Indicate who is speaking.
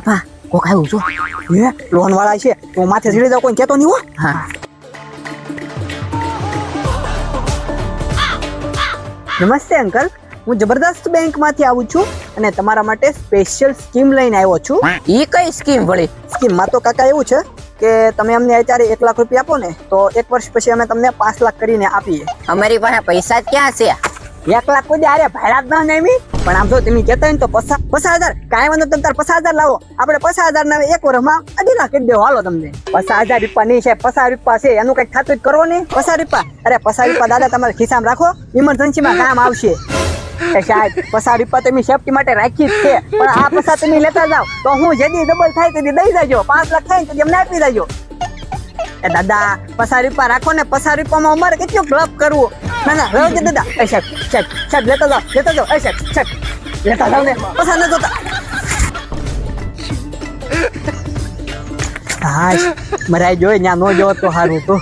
Speaker 1: બાપા કોક આવ્યું છો
Speaker 2: એ લોન વાળા છે તો માથે ચડી જાવ કોઈ કહેતો નહીં હો.
Speaker 1: હા
Speaker 2: નમસ્તે અંકલ, હું જબરદસ્ત બેંક માંથી આવું છું અને તમારા માટે સ્પેશિયલ સ્કીમ લઈને આવ્યો છું.
Speaker 1: ઈ કઈ સ્કીમ વળી?
Speaker 2: સ્કીમમાં તો કાકા એવું છે કે તમે અમને અત્યારે 1 લાખ રૂપિયા આપો ને તો 1 વર્ષ પછી અમે તમને 5 લાખ કરીને આપીએ.
Speaker 1: અમારી પાસે પૈસા જ ક્યાં છે?
Speaker 2: 1 લાખ કોઈ અરે ભાડા જ ના નહીં પણ આમ જો તમે કહેતા હોય ને તો 50,000 કાંઈ વાંધો તમે તાર 50,000 લાવો, આપણે 50,000 ના 1 વર્ષમાં 2 લાખ કરી દેવો. હાલો તમને 50,000 રૂપિયા નહીં છે, 50 રૂપિયા છે, એનું કઈક થતું જ કરો ને. 50 રૂપિયા અરે 50 રૂપિયા દાદા તમારા ખિસ્સામાં રાખો, ઇમરજન્સીમાં કામ આવશે. એ સાહેબ 50 રૂપિયા તમે સેફટી માટે રાખી જ છે, પણ આ 50 તમે લેતા જાઓ તો હું જેદી ડબલ થાય તેથી દઈ જાજો, 5 લાખ થાય તો અમને આપી દેજો. એ દાદા 50 રૂપિયા રાખો ને, 50 રૂપિયામાં અમારે કેટલું ક્લબ કરવું. ના ના રહેવા દે દાદા. એ સાહેબ લેતા જાઓ એ સાહેબ લેતા જાઓ ને, 50 ન જોતા. હા મરાઈ જોઈ ત્યાં નો જોવો તો સારું તો.